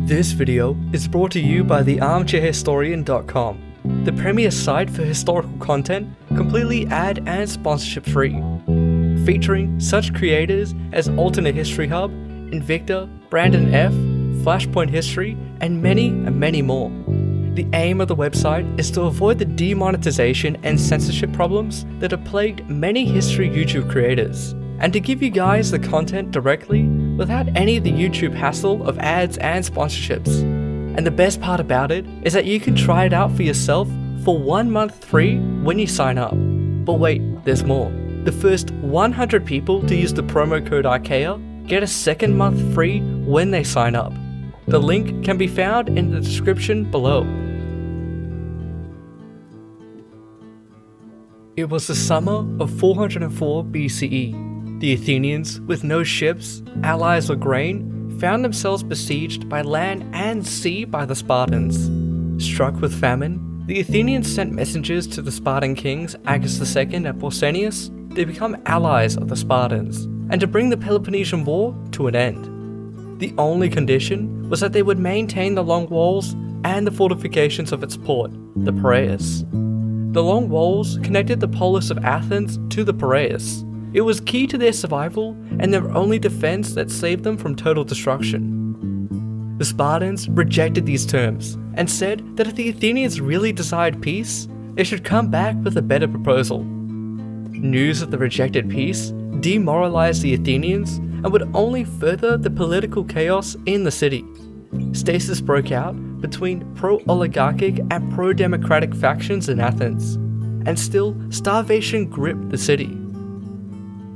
This video is brought to you by the ARMCHAIRhistorian.com, the premier site for historical content completely ad and sponsorship free, featuring such creators as Alternate History Hub, Invicta, Brandon F, Flashpoint History, and many more. The aim of the website is to avoid the demonetization and censorship problems that have plagued many history YouTube creators, and to give you guys the content directly without any of the YouTube hassle of ads and sponsorships. And the best part about it is that you can try it out for yourself for 1 month free when you sign up. But wait, there's more. The first 100 people to use the promo code Archaia get a second month free when they sign up. The link can be found in the description below. It was the summer of 404 BCE. The Athenians, with no ships, allies or grain, found themselves besieged by land and sea by the Spartans. Struck with famine, the Athenians sent messengers to the Spartan kings Agis II and Pausanias to become allies of the Spartans, and to bring the Peloponnesian War to an end. The only condition was that they would maintain the long walls and the fortifications of its port, the Perilous. The long walls connected the polis of Athens to the Perilous. It was key to their survival and their only defense that saved them from total destruction. The Spartans rejected these terms and said that if the Athenians really desired peace, they should come back with a better proposal. News of the rejected peace demoralized the Athenians and would only further the political chaos in the city. Stasis broke out between pro-oligarchic and pro-democratic factions in Athens, and still starvation gripped the city.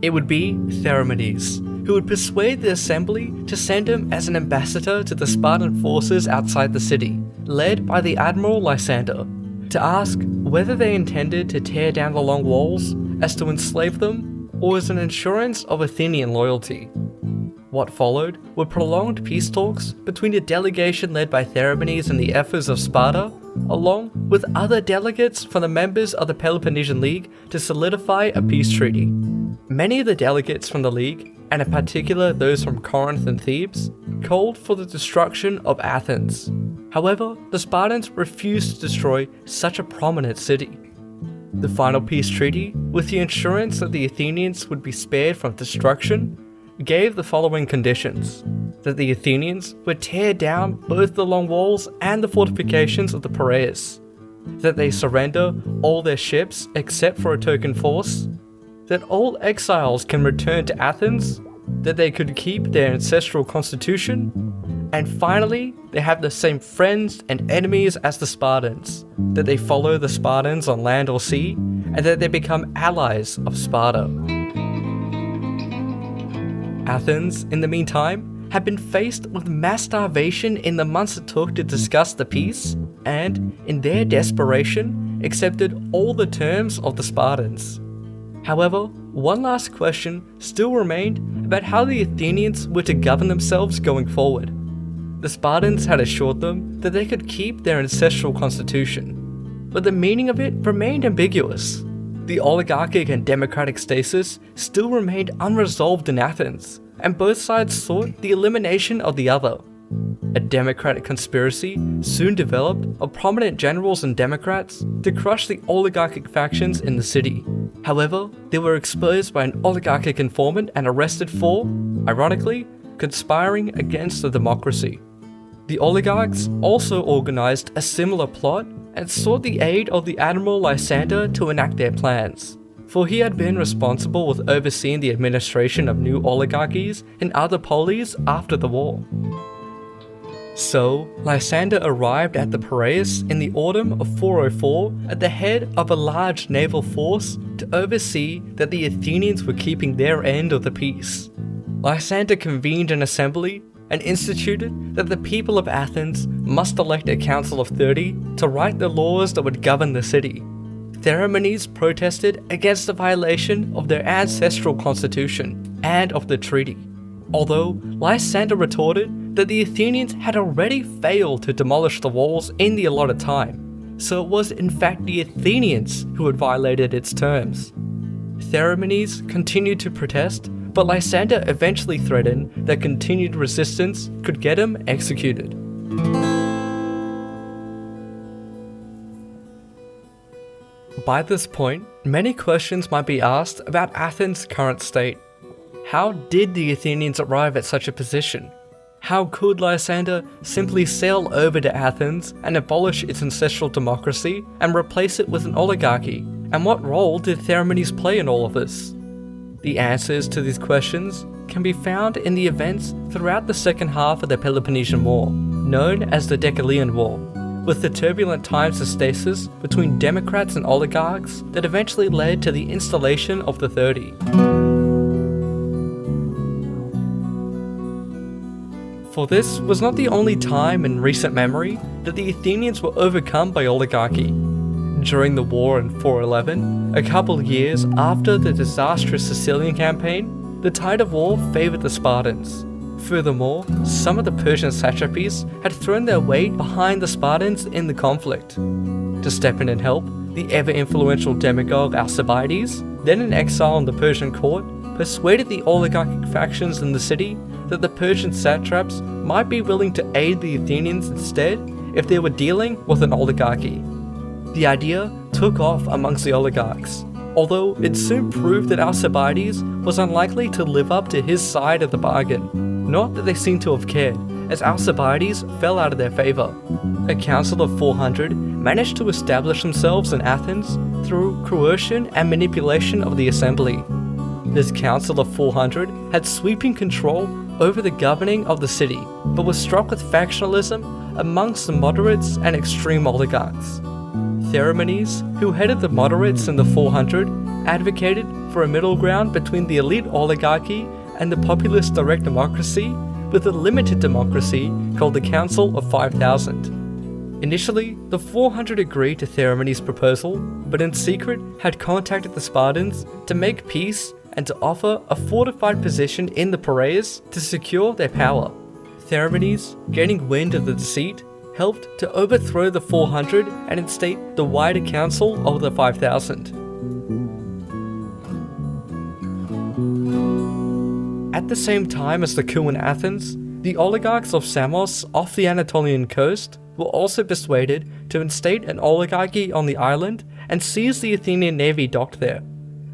It would be Theramenes who would persuade the assembly to send him as an ambassador to the Spartan forces outside the city, led by the admiral Lysander, to ask whether they intended to tear down the long walls as to enslave them or as an assurance of Athenian loyalty. What followed were prolonged peace talks between a delegation led by Theramenes and the Ephors of Sparta, along with other delegates from the members of the Peloponnesian League to solidify a peace treaty. Many of the delegates from the League, and in particular those from Corinth and Thebes, called for the destruction of Athens. However, the Spartans refused to destroy such a prominent city. The final peace treaty, with the assurance that the Athenians would be spared from destruction, gave the following conditions: that the Athenians would tear down both the long walls and the fortifications of the Perilous, that they surrender all their ships except for a token force, that all exiles can return to Athens, that they could keep their ancestral constitution, and finally, they have the same friends and enemies as the Spartans, that they follow the Spartans on land or sea, and that they become allies of Sparta. Athens, in the meantime, had been faced with mass starvation in the months it took to discuss the peace, and, in their desperation, accepted all the terms of the Spartans. However, one last question still remained about how the Athenians were to govern themselves going forward. The Spartans had assured them that they could keep their ancestral constitution, but the meaning of it remained ambiguous. The oligarchic and democratic stasis still remained unresolved in Athens, and both sides sought the elimination of the other. A democratic conspiracy soon developed of prominent generals and democrats to crush the oligarchic factions in the city. However, they were exposed by an oligarchic informant and arrested for, ironically, conspiring against the democracy. The oligarchs also organized a similar plot and sought the aid of the Admiral Lysander to enact their plans, for he had been responsible with overseeing the administration of new oligarchies in other polis after the war. So, Lysander arrived at the Perilous in the autumn of 404 at the head of a large naval force to oversee that the Athenians were keeping their end of the peace. Lysander convened an assembly and instituted that the people of Athens must elect a council of 30 to write the laws that would govern the city. Theramenes protested against the violation of their ancestral constitution and of the treaty, although Lysander retorted that the Athenians had already failed to demolish the walls in the allotted time, so it was in fact the Athenians who had violated its terms. Theramenes continued to protest, but Lysander eventually threatened that continued resistance could get him executed. By this point, many questions might be asked about Athens' current state. How did the Athenians arrive at such a position? How could Lysander simply sail over to Athens and abolish its ancestral democracy and replace it with an oligarchy? And what role did Theramenes play in all of this? The answers to these questions can be found in the events throughout the second half of the Peloponnesian War, known as the Decelean War, with the turbulent times of stasis between democrats and oligarchs that eventually led to the installation of the 30. For this was not the only time in recent memory that the Athenians were overcome by oligarchy. During the war in 411, a couple years after the disastrous Sicilian campaign, the tide of war favoured the Spartans. Furthermore, some of the Persian satrapies had thrown their weight behind the Spartans in the conflict. To step in and help, the ever-influential demagogue Alcibiades, then in exile in the Persian court, persuaded the oligarchic factions in the city that the Persian satraps might be willing to aid the Athenians instead if they were dealing with an oligarchy. The idea took off amongst the oligarchs, although it soon proved that Alcibiades was unlikely to live up to his side of the bargain. Not that they seemed to have cared, as Alcibiades fell out of their favour. A council of 400 managed to establish themselves in Athens through coercion and manipulation of the assembly. This council of 400 had sweeping control over the governing of the city, but was struck with factionalism amongst the moderates and extreme oligarchs. Theramenes, who headed the moderates in the 400, advocated for a middle ground between the elite oligarchy and the populist direct democracy, with a limited democracy called the Council of 5000. Initially, the 400 agreed to Theramenes' proposal, but in secret had contacted the Spartans to make peace and to offer a fortified position in the Piraeus to secure their power. Theramenes, gaining wind of the deceit, helped to overthrow the 400 and instate the wider council of the 5000. At the same time as the coup in Athens, the oligarchs of Samos off the Anatolian coast were also persuaded to instate an oligarchy on the island and seize the Athenian navy docked there.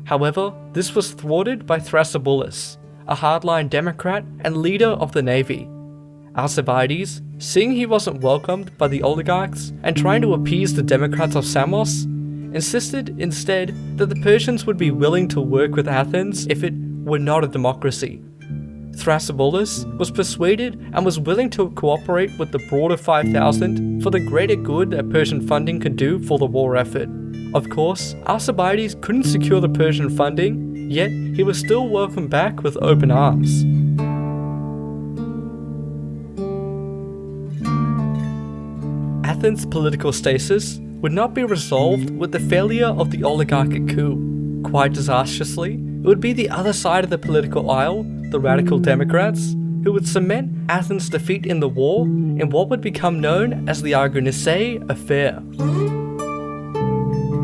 However, this was thwarted by Thrasybulus, a hardline democrat and leader of the navy. Alcibiades, seeing he wasn't welcomed by the oligarchs and trying to appease the democrats of Samos, insisted instead that the Persians would be willing to work with Athens if it were not a democracy. Thrasybulus was persuaded and was willing to cooperate with the broader 5000 for the greater good that Persian funding could do for the war effort. Of course, Alcibiades couldn't secure the Persian funding, yet he was still welcomed back with open arms. Athens' political stasis would not be resolved with the failure of the oligarchic coup. Quite disastrously, it would be the other side of the political aisle, the radical Democrats, who would cement Athens' defeat in the war in what would become known as the Argounisai Affair.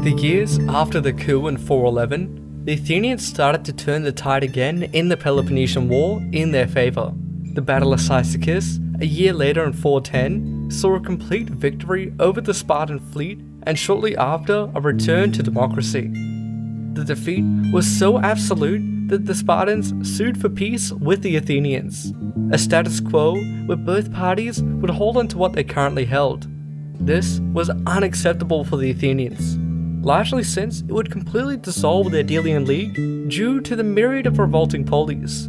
The years after the coup in 411, the Athenians started to turn the tide again in the Peloponnesian War in their favour. The Battle of Cyzicus, a year later in 410, saw a complete victory over the Spartan fleet and shortly after a return to democracy. The defeat was so absolute that the Spartans sued for peace with the Athenians, a status quo where both parties would hold on to what they currently held. This was unacceptable for the Athenians, largely since it would completely dissolve their Delian League due to the myriad of revolting polis.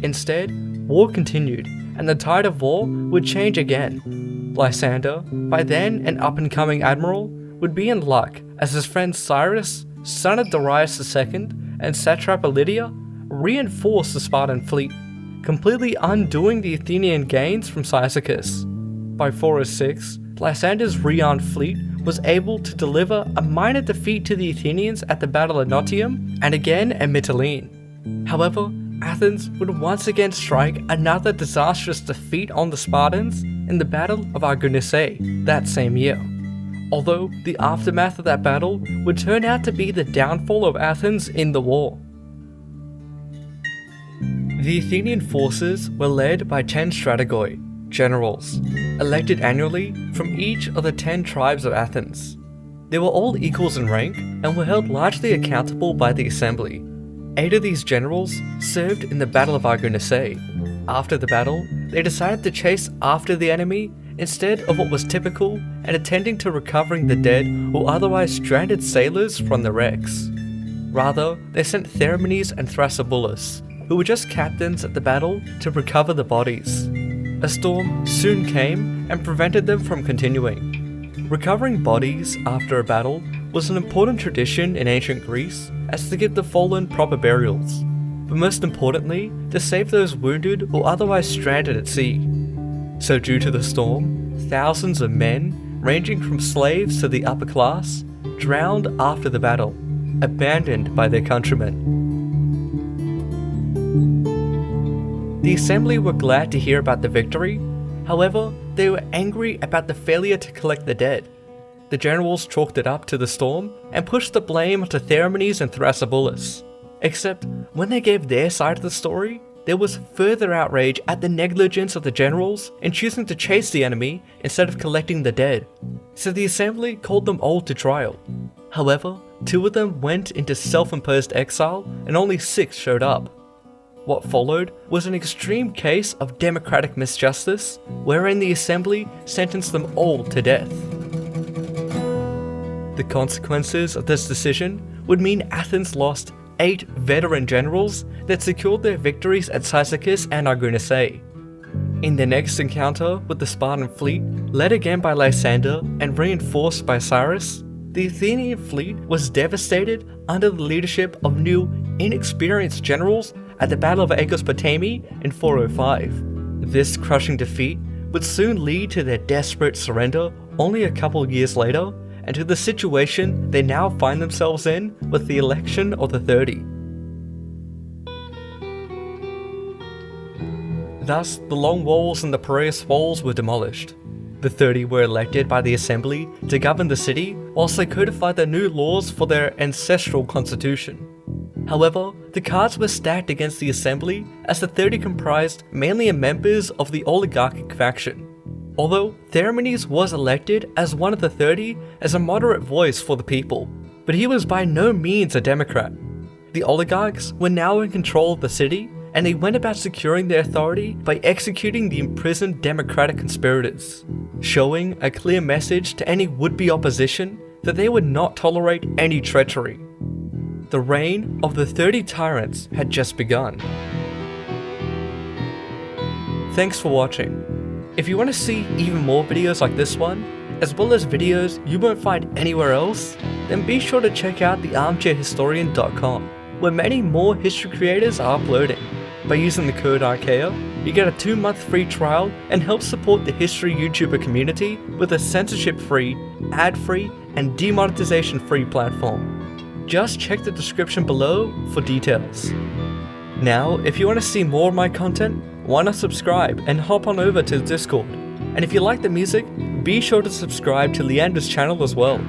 Instead, war continued, and the tide of war would change again. Lysander, by then an up-and-coming admiral, would be in luck as his friend Cyrus, son of Darius II, and satrap Lydia, reinforced the Spartan fleet, completely undoing the Athenian gains from Cyzicus. By 406, Lysander's rearmed fleet was able to deliver a minor defeat to the Athenians at the Battle of Notium and again at Mytilene. However, Athens would once again strike another disastrous defeat on the Spartans in the Battle of Argounisai that same year. Although the aftermath of that battle would turn out to be the downfall of Athens in the war. The Athenian forces were led by 10 strategoi, generals, elected annually from each of the 10 tribes of Athens. They were all equals in rank and were held largely accountable by the assembly. 8 of these generals served in the Battle of Argounisai. After the battle, they decided to chase after the enemy instead of what was typical and attending to recovering the dead or otherwise stranded sailors from the wrecks. Rather, they sent Theramenes and Thrasybulus, who were just captains at the battle, to recover the bodies. A storm soon came and prevented them from continuing. Recovering bodies after a battle was an important tradition in ancient Greece as to give the fallen proper burials, but most importantly, to save those wounded or otherwise stranded at sea. So due to the storm, thousands of men, ranging from slaves to the upper class, drowned after the battle, abandoned by their countrymen. The assembly were glad to hear about the victory, however, they were angry about the failure to collect the dead. The generals chalked it up to the storm and pushed the blame onto Theramenes and Thrasybulus. Except, when they gave their side of the story, there was further outrage at the negligence of the generals in choosing to chase the enemy instead of collecting the dead. So the assembly called them all to trial. However, 2 of them went into self-imposed exile and only 6 showed up. What followed was an extreme case of democratic misjustice, wherein the assembly sentenced them all to death. The consequences of this decision would mean Athens lost 8 veteran generals that secured their victories at Cyzicus and Argounisai. In their next encounter with the Spartan fleet, led again by Lysander and reinforced by Cyrus, the Athenian fleet was devastated under the leadership of new, inexperienced generals at the Battle of Aegospotami in 405. This crushing defeat would soon lead to their desperate surrender only a couple years later, and to the situation they now find themselves in with the election of the 30. Thus, the long walls and the perilous walls were demolished. The 30 were elected by the assembly to govern the city whilst they codified the new laws for their ancestral constitution. However, the cards were stacked against the assembly as the 30 comprised mainly of members of the oligarchic faction. Although Theramenes was elected as one of the 30 as a moderate voice for the people, but he was by no means a democrat. The oligarchs were now in control of the city, and they went about securing their authority by executing the imprisoned democratic conspirators, showing a clear message to any would-be opposition that they would not tolerate any treachery. The reign of the 30 Tyrants had just begun. Thanks for watching. If you want to see even more videos like this one, as well as videos you won't find anywhere else, then be sure to check out the ARMCHAIRhistorian.com, where many more history creators are uploading. By using the code Archaia, you get a 2-month free trial and help support the history YouTuber community with a censorship-free, ad-free, and demonetization-free platform. Just check the description below for details. Now, if you want to see more of my content, why not subscribe and hop on over to the Discord. And if you like the music, be sure to subscribe to Leander's channel as well.